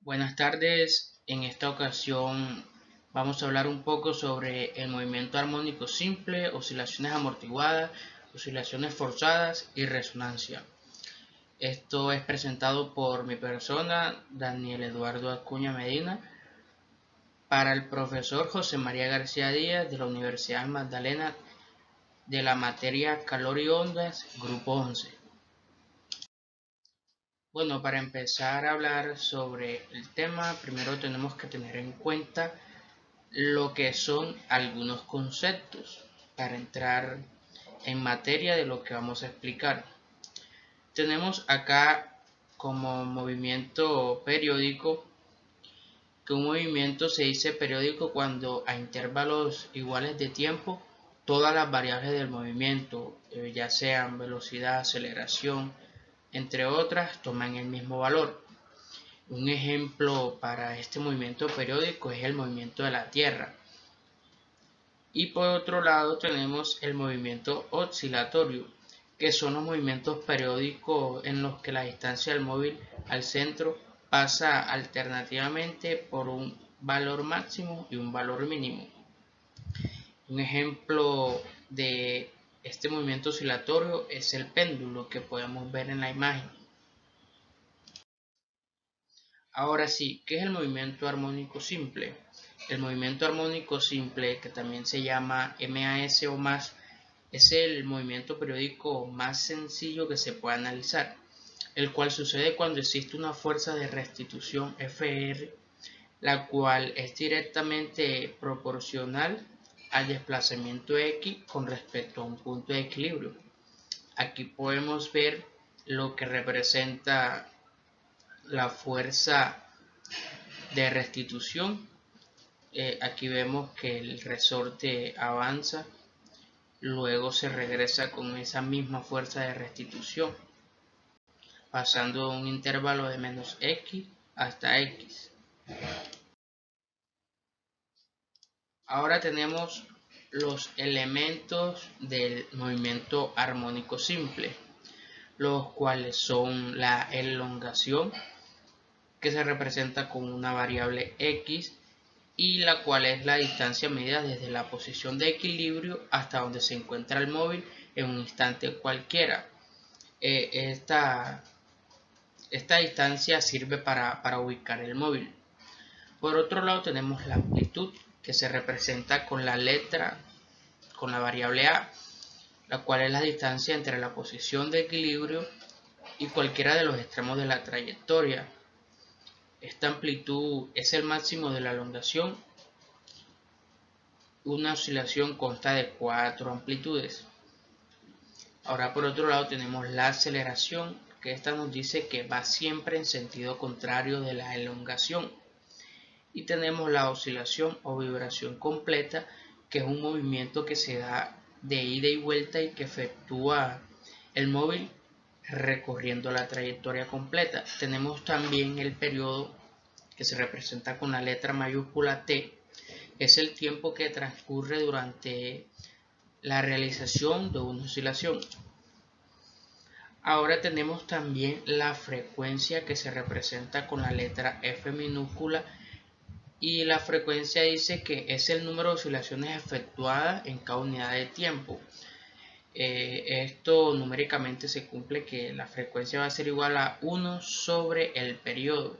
Buenas tardes, en esta ocasión vamos a hablar un poco sobre el movimiento armónico simple, oscilaciones amortiguadas, oscilaciones forzadas y resonancia. Esto es presentado por mi persona, Daniel Eduardo Acuña Medina, para el profesor José María García Díaz de la Universidad Magdalena de la materia Calor y Ondas, Grupo 11. Bueno, para empezar a hablar sobre el tema, primero tenemos que tener en cuenta lo que son algunos conceptos para entrar en materia de lo que vamos a explicar. Tenemos acá como movimiento periódico, que un movimiento se dice periódico cuando a intervalos iguales de tiempo todas las variables del movimiento, ya sean velocidad, aceleración, entre otras, toman el mismo valor. Un ejemplo para este movimiento periódico es el movimiento de la Tierra. Y por otro lado tenemos el movimiento oscilatorio, que son los movimientos periódicos en los que la distancia del móvil al centro pasa alternativamente por un valor máximo y un valor mínimo. Un ejemplo de este movimiento oscilatorio es el péndulo que podemos ver en la imagen. Ahora sí, ¿qué es el movimiento armónico simple? El movimiento armónico simple, que también se llama MAS o más, es el movimiento periódico más sencillo que se puede analizar, el cual sucede cuando existe una fuerza de restitución Fr, la cual es directamente proporcional al desplazamiento X con respecto a un punto de equilibrio. Aquí podemos ver lo que representa la fuerza de restitución. Aquí vemos que el resorte avanza, luego se regresa con esa misma fuerza de restitución, pasando un intervalo de menos x hasta x. Ahora tenemos los elementos del movimiento armónico simple, los cuales son la elongación, que se representa con una variable x, y la cual es la distancia medida desde la posición de equilibrio hasta donde se encuentra el móvil en un instante cualquiera. Esta distancia sirve para ubicar el móvil. Por otro lado tenemos la amplitud, que se representa con la variable a, la cual es la distancia entre la posición de equilibrio y cualquiera de los extremos de la trayectoria. Esta amplitud es el máximo de la elongación. Una oscilación consta de 4 amplitudes. Ahora por otro lado tenemos la aceleración, que esta nos dice que va siempre en sentido contrario de la elongación. Y tenemos la oscilación o vibración completa, que es un movimiento que se da de ida y vuelta y que efectúa el móvil recorriendo la trayectoria completa. Tenemos también el periodo, que se representa con la letra mayúscula T, es el tiempo que transcurre durante la realización de una oscilación. Ahora tenemos también la frecuencia, que se representa con la letra F minúscula, y la frecuencia dice que es el número de oscilaciones efectuadas en cada unidad de tiempo. Esto numéricamente se cumple que la frecuencia va a ser igual a 1 sobre el periodo.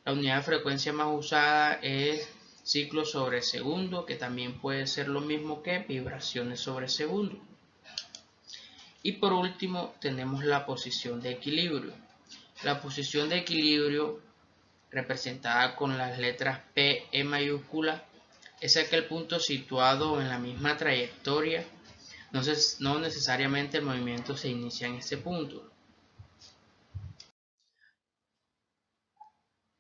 La unidad de frecuencia más usada es ciclos sobre segundo, que también puede ser lo mismo que vibraciones sobre segundo. Y por último tenemos la posición de equilibrio. La posición de equilibrio, representada con las letras P, E mayúscula, es aquel punto situado en la misma trayectoria. No necesariamente el movimiento se inicia en ese punto.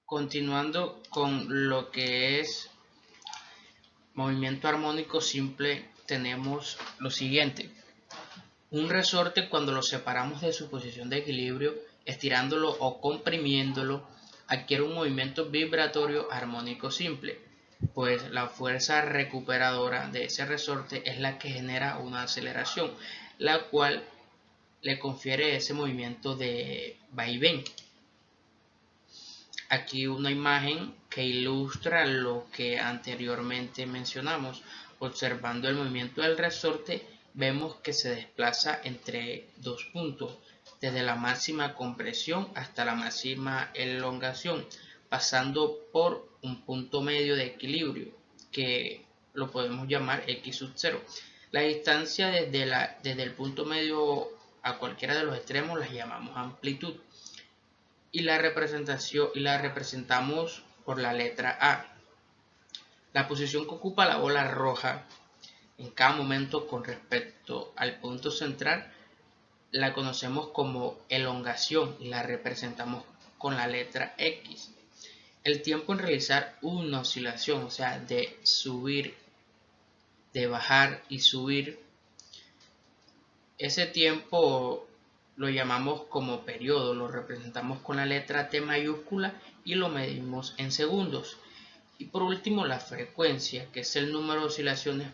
Continuando con lo que es movimiento armónico simple, tenemos lo siguiente. Un resorte, cuando lo separamos de su posición de equilibrio, estirándolo o comprimiéndolo, adquiere un movimiento vibratorio armónico simple, pues la fuerza recuperadora de ese resorte es la que genera una aceleración, la cual le confiere ese movimiento de vaivén. aquí una imagen que ilustra lo que anteriormente mencionamos. Observando el movimiento del resorte, vemos que se desplaza entre dos puntos, desde la máxima compresión hasta la máxima elongación, pasando por un punto medio de equilibrio, que lo podemos llamar X sub 0. La distancia desde el punto medio a cualquiera de los extremos la llamamos amplitud, y la representamos por la letra A. La posición que ocupa la bola roja en cada momento con respecto al punto central la conocemos como elongación y la representamos con la letra X. El tiempo en realizar una oscilación, o sea, de subir, de bajar y subir, ese tiempo lo llamamos como periodo, lo representamos con la letra T mayúscula y lo medimos en segundos. Y por último, la frecuencia, que es el número de oscilaciones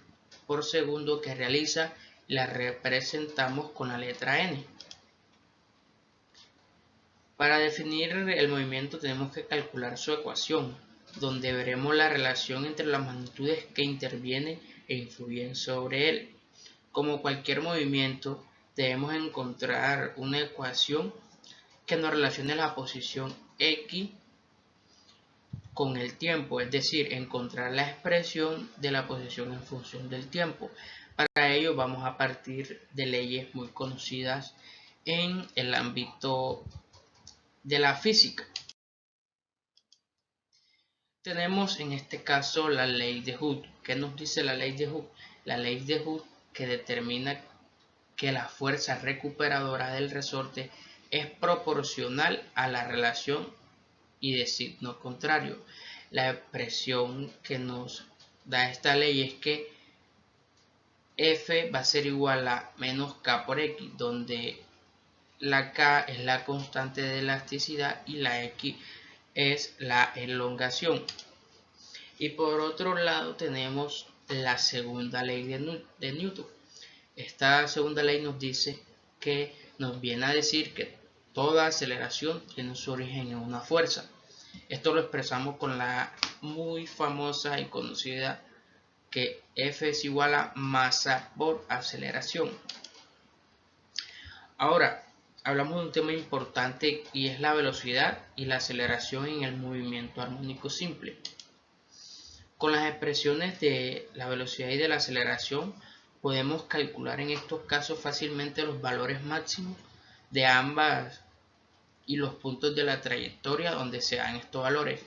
por segundo que realiza, la representamos con la letra N. Para definir el movimiento tenemos que calcular su ecuación, donde veremos la relación entre las magnitudes que intervienen e influyen sobre él. Como cualquier movimiento, debemos encontrar una ecuación que nos relacione la posición X con el tiempo, es decir, encontrar la expresión de la posición en función del tiempo. Para ello vamos a partir de leyes muy conocidas en el ámbito de la física. Tenemos en este caso la ley de Hooke. ¿Qué nos dice la ley de Hooke? La ley de Hooke que determina que la fuerza recuperadora del resorte es proporcional a la relación y de signo contrario. La expresión que nos da esta ley es que F va a ser igual a menos K por X, donde la K es la constante de elasticidad y la X es la elongación. Y por otro lado tenemos la segunda ley de Newton. Esta segunda ley nos dice que nos viene a decir que toda aceleración tiene su origen en una fuerza. Esto lo expresamos con la muy famosa y conocida que F es igual a masa por aceleración. Ahora, hablamos de un tema importante y es la velocidad y la aceleración en el movimiento armónico simple. Con las expresiones de la velocidad y de la aceleración podemos calcular en estos casos fácilmente los valores máximos de ambas y los puntos de la trayectoria donde se dan estos valores,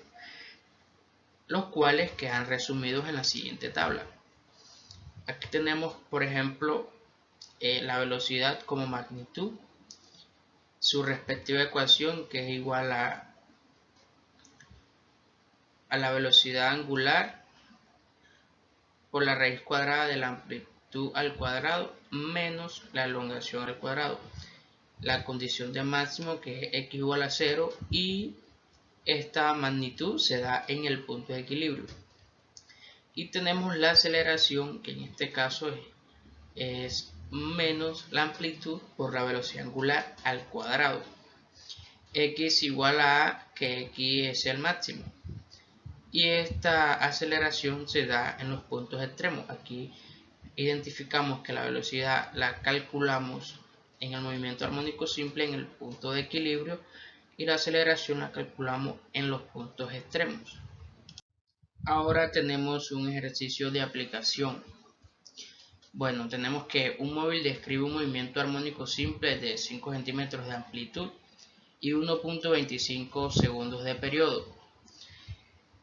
los cuales quedan resumidos en la siguiente tabla. Aquí tenemos, por ejemplo, la velocidad como magnitud, su respectiva ecuación que es igual a la velocidad angular por la raíz cuadrada de la amplitud al cuadrado menos la elongación al cuadrado. La condición de máximo que es x igual a 0 y esta magnitud se da en el punto de equilibrio. Y tenemos la aceleración que en este caso es menos la amplitud por la velocidad angular al cuadrado. X igual a que x es el máximo. Y esta aceleración se da en los puntos extremos. Aquí identificamos que la velocidad la calculamos en el movimiento armónico simple en el punto de equilibrio y la aceleración la calculamos en los puntos extremos. Ahora tenemos un ejercicio de aplicación. Bueno, tenemos que un móvil describe un movimiento armónico simple de 5 centímetros de amplitud y 1.25 segundos de periodo.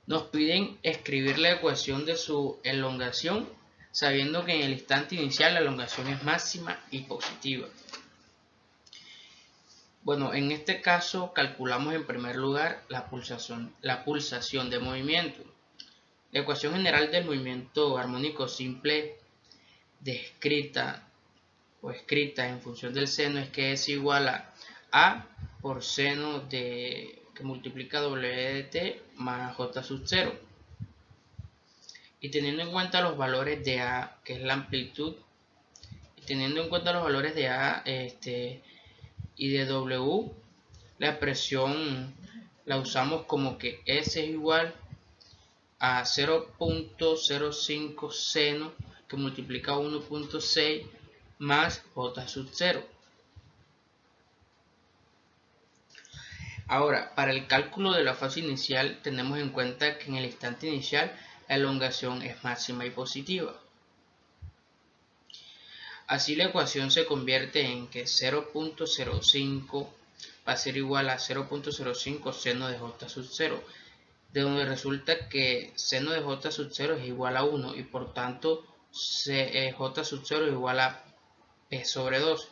Nos piden escribir la ecuación de su elongación, sabiendo que en el instante inicial la elongación es máxima y positiva. Bueno, en este caso calculamos en primer lugar la pulsación de movimiento. La ecuación general del movimiento armónico simple descrita o escrita en función del seno es que es igual a por seno de que multiplica W de t más J sub 0. Y teniendo en cuenta los valores de A, que es la amplitud, y teniendo en cuenta los valores de A y de W, la expresión la usamos como que S es igual a 0.05 seno que multiplica 1.6 más J sub 0. Ahora, para el cálculo de la fase inicial tenemos en cuenta que en el instante inicial la elongación es máxima y positiva. Así la ecuación se convierte en que 0.05 va a ser igual a 0.05 seno de J sub 0, de donde resulta que seno de J sub 0 es igual a 1 y por tanto J sub 0 es igual a P sobre 2.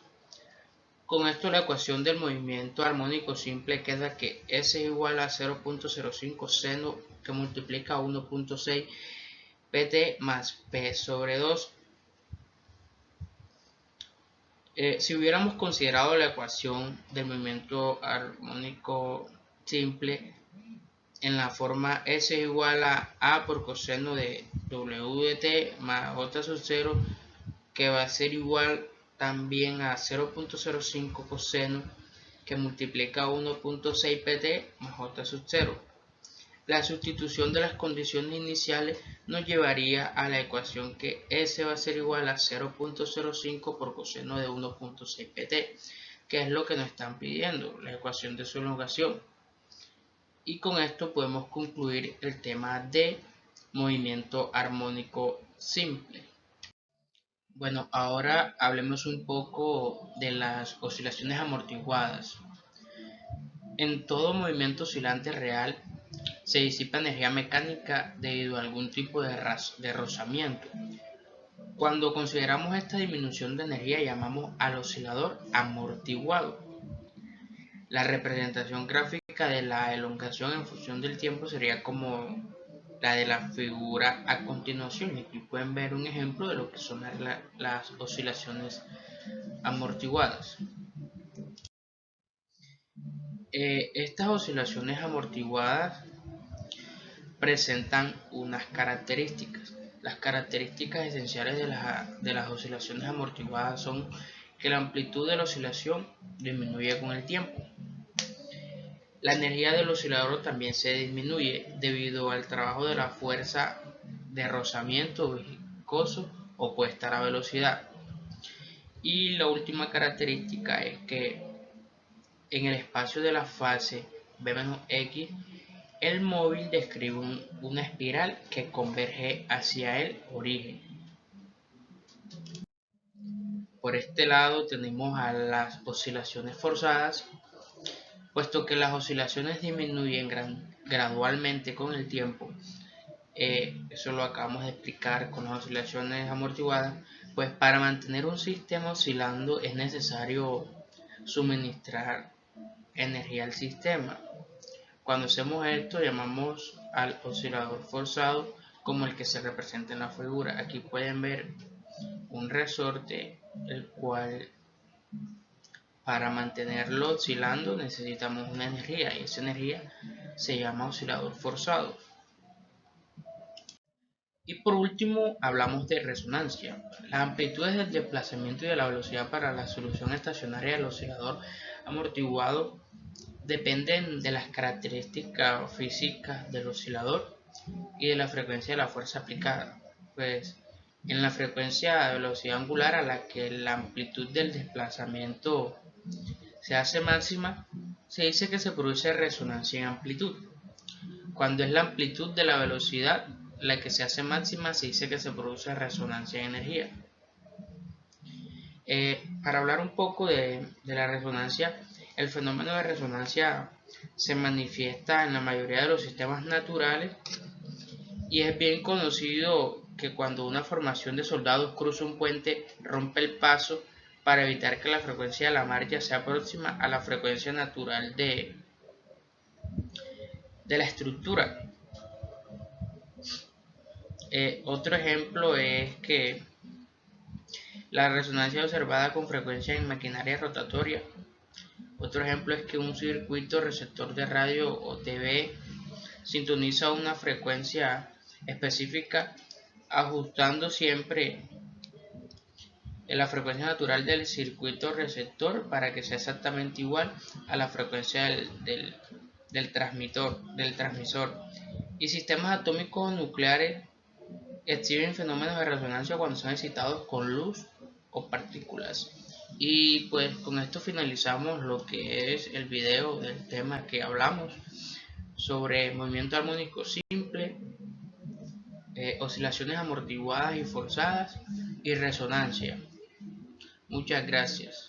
Con esto la ecuación del movimiento armónico simple queda que S es igual a 0.05 seno que multiplica 1.6 Pt más P sobre 2. Si hubiéramos considerado la ecuación del movimiento armónico simple en la forma S es igual a por coseno de W de t más J sub 0, que va a ser igual también a 0.05 coseno que multiplica 1.6 pt más J sub 0. La sustitución de las condiciones iniciales nos llevaría a la ecuación que S va a ser igual a 0.05 por coseno de 1.6 pt, que es lo que nos están pidiendo, la ecuación de su elongación. Y con esto podemos concluir el tema de movimiento armónico simple. Bueno, ahora hablemos un poco de las oscilaciones amortiguadas. En todo movimiento oscilante real se disipa energía mecánica debido a algún tipo de rozamiento. Cuando consideramos esta disminución de energía llamamos al oscilador amortiguado. La representación gráfica de la elongación en función del tiempo sería como la de la figura a continuación. Aquí pueden ver un ejemplo de lo que son las oscilaciones amortiguadas. Estas oscilaciones amortiguadas presentan unas características. Las características esenciales de las oscilaciones amortiguadas son que la amplitud de la oscilación disminuye con el tiempo. La energía del oscilador también se disminuye debido al trabajo de la fuerza de rozamiento viscoso opuesta a la velocidad. Y la última característica es que en el espacio de la fase B-X, el móvil describe una espiral que converge hacia el origen. Por este lado tenemos a las oscilaciones forzadas, puesto que las oscilaciones disminuyen gradualmente con el tiempo. Eso lo acabamos de explicar con las oscilaciones amortiguadas. Pues para mantener un sistema oscilando es necesario suministrar energía al sistema. Cuando hacemos esto llamamos al oscilador forzado como el que se representa en la figura. Aquí pueden ver un resorte, el cual para mantenerlo oscilando necesitamos una energía y esa energía se llama oscilador forzado. Y por último hablamos de resonancia. Las amplitudes del desplazamiento y de la velocidad para la solución estacionaria del oscilador amortiguado dependen de las características físicas del oscilador y de la frecuencia de la fuerza aplicada. Pues en la frecuencia de velocidad angular a la que la amplitud del desplazamiento se hace máxima, se dice que se produce resonancia en amplitud. Cuando es la amplitud de la velocidad la que se hace máxima, se dice que se produce resonancia en energía. Para hablar un poco de la resonancia, el fenómeno de resonancia se manifiesta en la mayoría de los sistemas naturales y es bien conocido que cuando una formación de soldados cruza un puente rompe el paso para evitar que la frecuencia de la marcha sea próxima a la frecuencia natural de la estructura. Otro ejemplo es que la resonancia observada con frecuencia en maquinaria rotatoria. Otro ejemplo es que un circuito receptor de radio o TV sintoniza una frecuencia específica ajustando siempre la frecuencia natural del circuito receptor para que sea exactamente igual a la frecuencia del transmisor. Y sistemas atómicos nucleares exhiben fenómenos de resonancia cuando son excitados con luz o partículas. Y pues con esto finalizamos lo que es el video del tema que hablamos sobre movimiento armónico simple, oscilaciones amortiguadas y forzadas y resonancia. Muchas gracias.